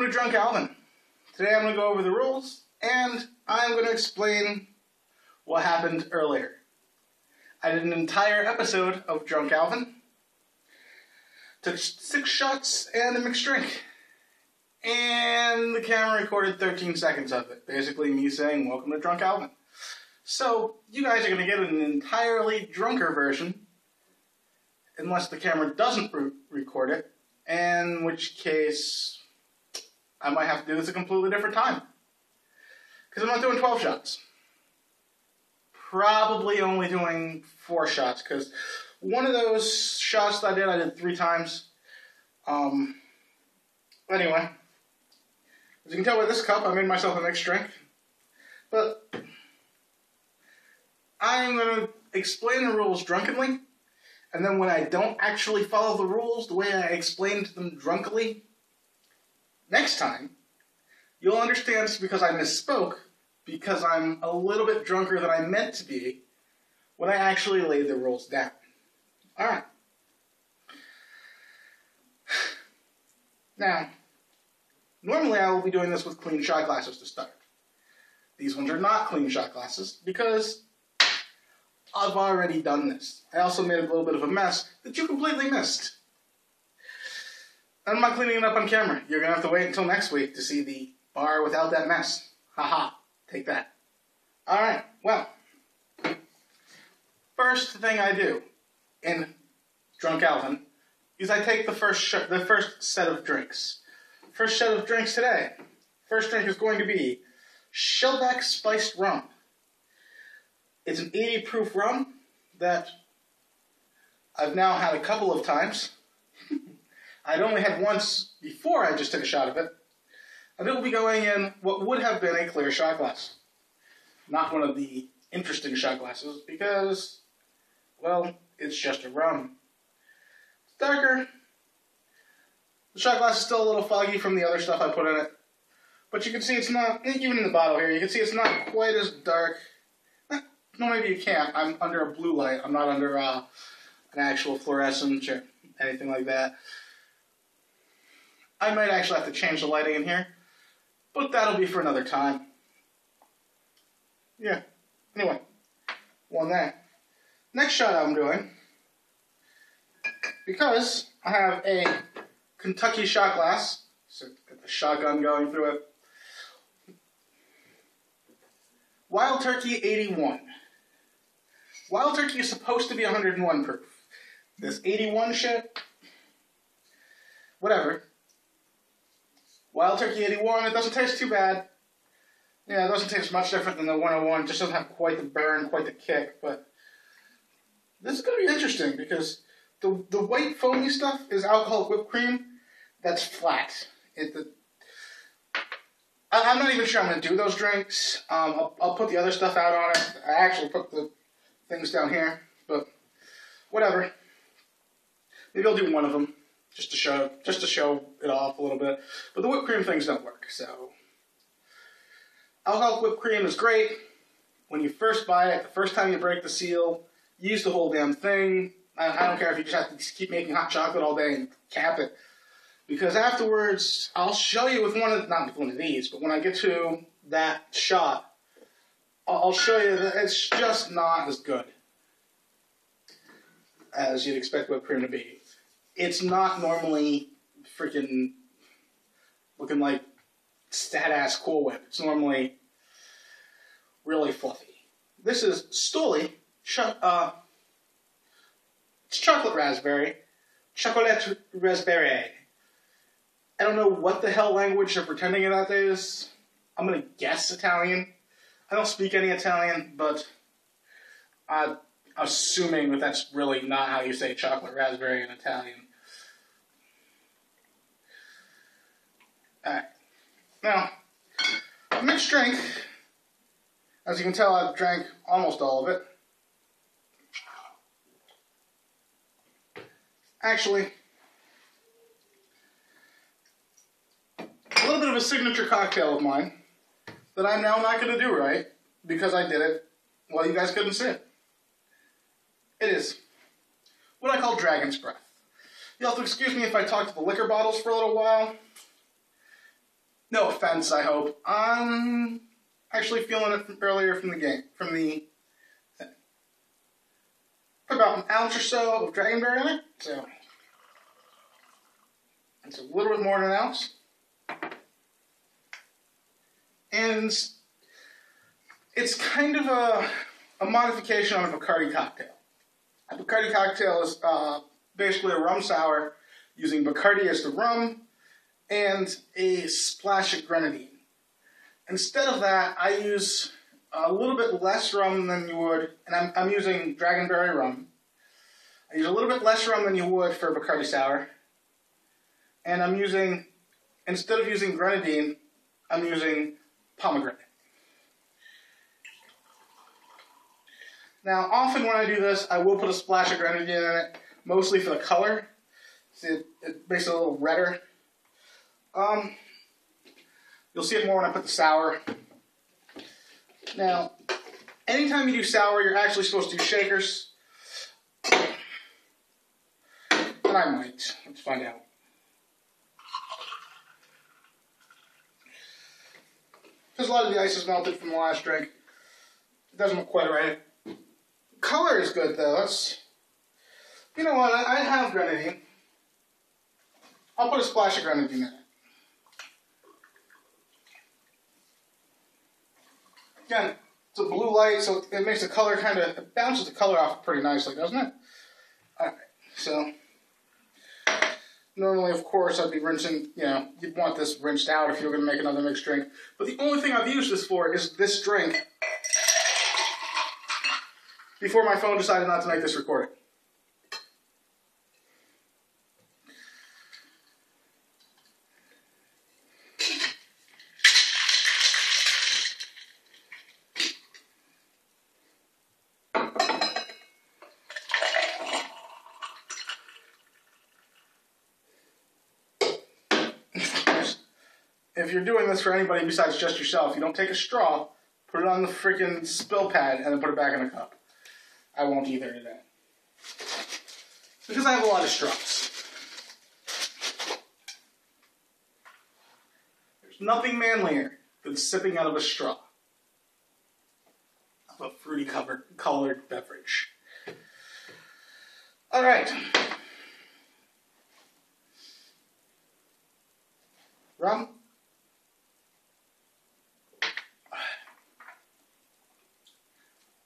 to Drunk Alvin. Today I'm going to go over the rules, and I'm going to explain what happened earlier. I did an entire episode of Drunk Alvin, took 6 shots and a mixed drink, and the camera recorded 13 seconds of it. Basically me saying, welcome to Drunk Alvin. So, you guys are going to get an entirely drunker version, unless the camera doesn't record it, in which case I might have to do this a completely different time. Because I'm not doing 12 shots. Probably only doing 4 shots, because one of those shots that I did 3 times. Anyway, as you can tell by this cup, I made myself a mixed drink. But I'm going to explain the rules drunkenly, and then when I don't actually follow the rules the way I explained them drunkenly, next time, you'll understand it's because I misspoke, because I'm a little bit drunker than I meant to be when I actually laid the rules down. Alright. Now, normally I will be doing this with clean shot glasses to start. These ones are not clean shot glasses because I've already done this. I also made a little bit of a mess that you completely missed. I'm not cleaning it up on camera. You're going to have to wait until next week to see the bar without that mess. Haha, take that. Alright, well, first thing I do in Drunk Alvin is I take the first set of drinks. First set of drinks today. First drink is going to be Shellback Spiced Rum. It's an 80 proof rum that I've now had a couple of times. I'd only had once before I just took a shot of it. And it will be going in what would have been a clear shot glass. Not one of the interesting shot glasses because, well, it's just a rum. It's darker. The shot glass is still a little foggy from the other stuff I put in it. But you can see it's not, even in the bottle here, you can see it's not quite as dark. No, maybe you can't. I'm under a blue light. I'm not under an actual fluorescent or anything like that. I might actually have to change the lighting in here, but that'll be for another time. Yeah. Anyway, one there. Next shot I'm doing, because I have a Kentucky shot glass, so got the shotgun going through it. Wild Turkey 81. Wild Turkey is supposed to be 101 proof. This 81 shit, whatever. Wild Turkey 81, it doesn't taste too bad. Yeah, it doesn't taste much different than the 101. It just doesn't have quite the burn, quite the kick. But this is going to be interesting because the white foamy stuff is alcoholic whipped cream that's flat. I'm not even sure I'm going to do those drinks. I'll put the other stuff out on it. I actually put the things down here, but whatever. Maybe I'll do one of them just to show it off a little bit. But the whipped cream things don't work. So alcoholic whipped cream is great when you first buy it. The first time you break the seal, use the whole damn thing. I don't care if you just have to keep making hot chocolate all day and cap it. Because afterwards, I'll show you with not with one of these, but when I get to that shot, I'll show you that it's just not as good as you'd expect whipped cream to be. It's not normally freaking looking like stat-ass Cool Whip. It's normally really fluffy. This is Stoli, it's chocolate raspberry. Chocolate raspberry. I don't know what the hell language they're pretending that is. I'm going to guess Italian. I don't speak any Italian, but I'm assuming that that's really not how you say chocolate raspberry in Italian. Alright. Now, a mixed drink, as you can tell, I've drank almost all of it. Actually, a little bit of a signature cocktail of mine that I'm now not going to do right because I did it while you guys couldn't see it. It is what I call Dragon's Breath. You'll have to excuse me if I talk to the liquor bottles for a little while. No offense, I hope. I'm actually feeling it from earlier from the game, from the thing. Put about an ounce or so of dragonberry in it, so it's a little bit more than an ounce. And it's kind of a modification on a Bacardi cocktail. A Bacardi cocktail is basically a rum sour using Bacardi as the rum and a splash of grenadine. Instead of that, I use a little bit less rum than you would, and I'm using dragonberry rum. I use a little bit less rum than you would for a Bacardi sour. And I'm using, instead of using grenadine, I'm using pomegranate. Now, often when I do this, I will put a splash of grenadine in it, mostly for the color. See, it makes it a little redder. You'll see it more when I put the sour. Now, anytime you do sour, you're actually supposed to do shakers. And I might. Let's find out. Because a lot of the ice is melted from the last drink. It doesn't look quite right. Color is good, though. That's, you know what? I have grenadine. I'll put a splash of grenadine in it. Again, it's a blue light, so it makes the color kind of, it bounces the color off pretty nicely, doesn't it? Alright, so normally, of course, I'd be rinsing, you know, you'd want this rinsed out if you were going to make another mixed drink. But the only thing I've used this for is this drink before my phone decided not to make this recording. If you're doing this for anybody besides just yourself, you don't take a straw, put it on the freaking spill pad, and then put it back in the cup. I won't either today. Because I have a lot of straws. There's nothing manlier than sipping out of a straw of a fruity colored beverage. Alright. Rum.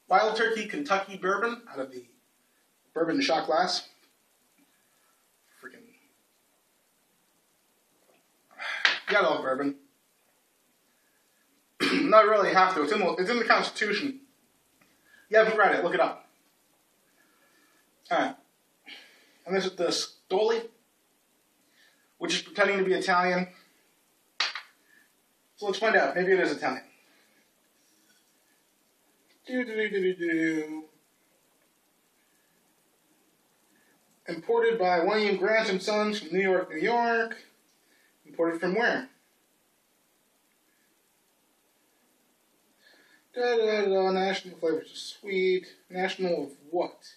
Wild Turkey Kentucky Bourbon out of the bourbon shot glass. Freaking. You gotta love bourbon. Not really have to. It's in the Constitution. You haven't read it. Look it up. Alright. And this is the Stoli, which is pretending to be Italian. So let's find out. Maybe it is Italian. Imported by William Grant and Sons from New York, New York. Imported from where? National flavors of sweet. National of what?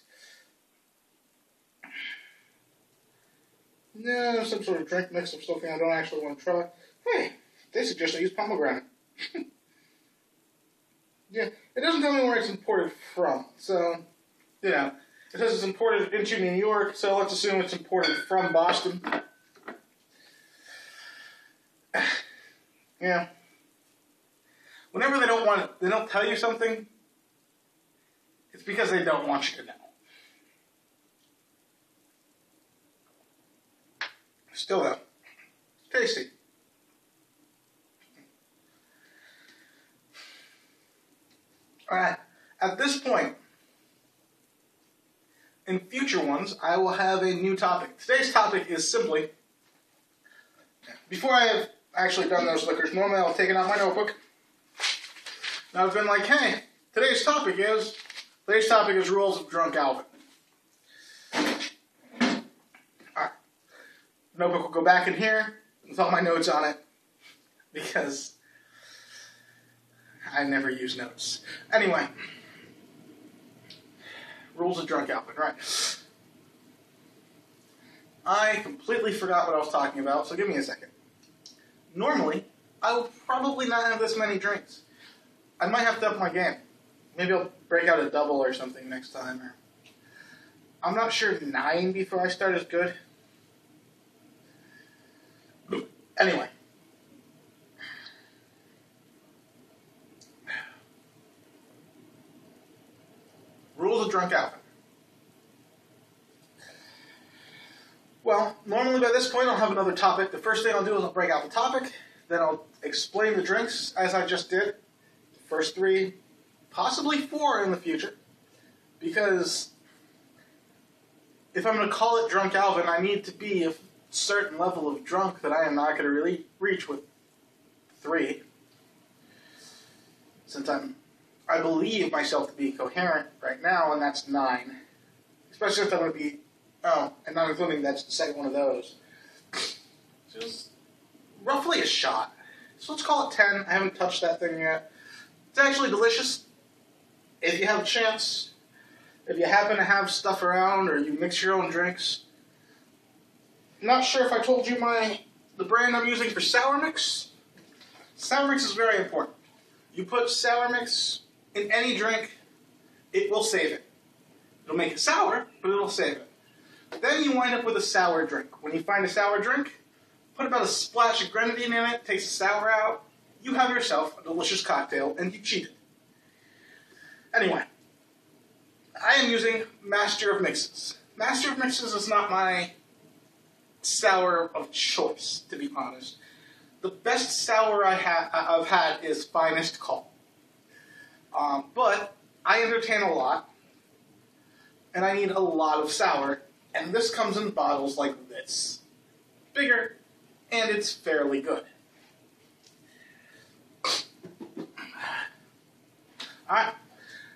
No, some sort of drink mix of something I don't actually want to try. Hey, they suggest I use pomegranate. Yeah, it doesn't tell me where it's imported from, so, you know, it says it's imported into New York, so let's assume it's imported from Boston. Yeah. Whenever they don't tell you something, it's because they don't want you to know. Still though, tasty. Alright, at this point, in future ones, I will have a new topic. Today's topic is simply, before I have actually done those liquors, normally I'll take it out my notebook. And I've been like, hey, today's topic is rules of drunk Alvin. Alright, notebook will go back in here with all my notes on it, because I never use notes. Anyway, rules of drunk Alvin, right. I completely forgot what I was talking about, so give me a second. Normally, I will probably not have this many drinks. I might have to up my game. Maybe I'll break out a double or something next time. Or I'm not sure 9 before I start is good. Anyway. Rules of Drunk Alvin. Well, normally by this point I'll have another topic. The first thing I'll do is I'll break out the topic. Then I'll explain the drinks as I just did. The first 3, possibly 4 in the future. Because if I'm going to call it Drunk Alvin, I need to be a certain level of drunk that I am not going to really reach with 3. Since I believe myself to be coherent right now, and that's 9. Especially if I'm going to be, and not including that's the second one of those. So it's roughly a shot. So let's call it 10. I haven't touched that thing yet. It's actually delicious. If you have a chance, if you happen to have stuff around or you mix your own drinks. Not sure if I told you the brand I'm using for sour mix. Sour mix is very important. You put sour mix in any drink, it will save it. It'll make it sour, but it'll save it. Then you wind up with a sour drink. When you find a sour drink, put about a splash of grenadine in it, takes the sour out. You have yourself a delicious cocktail, and you cheated. Anyway, I am using Master of Mixes. Master of Mixes is not my sour of choice, to be honest. The best sour I've had is Finest Call. But I entertain a lot, and I need a lot of sour, and this comes in bottles like this. Bigger, and it's fairly good. Alright,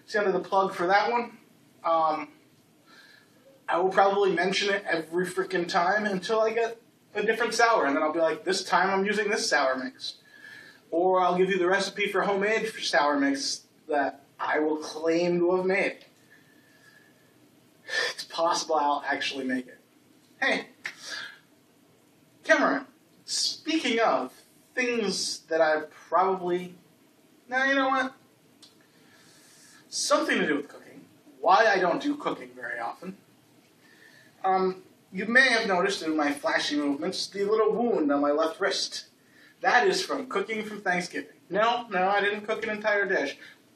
it's the end of the plug for that one. I will probably mention it every freaking time until I get a different sour, and then I'll be like, this time I'm using this sour mix. Or I'll give you the recipe for homemade sour mix that I will claim to have made. It's possible I'll actually make it. Hey, Cameron, speaking of things that I've probably... Now, you know what? Something to do with cooking. Why I don't do cooking very often. You may have noticed in my flashy movements the little wound on my left wrist. That is from cooking from Thanksgiving. No, I didn't cook an entire dish.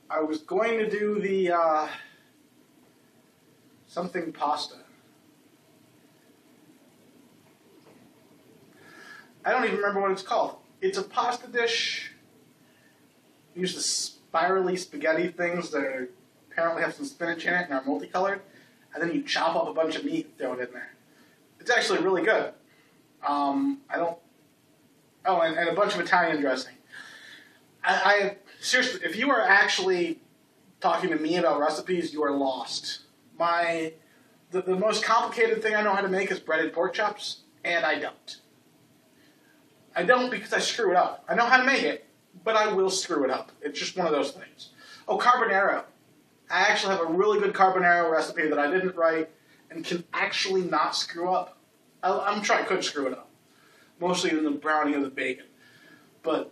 I was going to do the, something pasta. I don't even remember what it's called. It's a pasta dish. Use the spirally spaghetti things that apparently have some spinach in it and are multicolored. And then you chop up a bunch of meat and throw it in there. It's actually really good. And a bunch of Italian dressing. I seriously, if you are actually talking to me about recipes, you are lost. The most complicated thing I know how to make is breaded pork chops, and I don't. I don't because I screw it up. I know how to make it, but I will screw it up. It's just one of those things. Oh, carbonara. I actually have a really good carbonara recipe that I didn't write and can actually not screw up. I'm sure I could screw it up. Mostly in the browning of the bacon. But,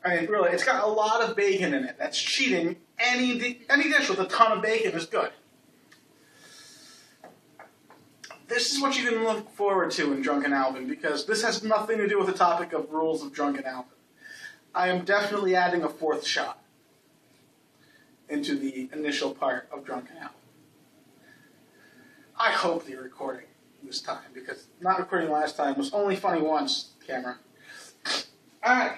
I mean, really, it's got a lot of bacon in it. That's cheating. Any dish with a ton of bacon is good. This is what you can look forward to in Drunken Alvin, because this has nothing to do with the topic of rules of Drunken Alvin. I am definitely adding a 4th shot into the initial part of Drunken Alvin. I hope the recording this time, because not recording last time was only funny once, camera. Alright.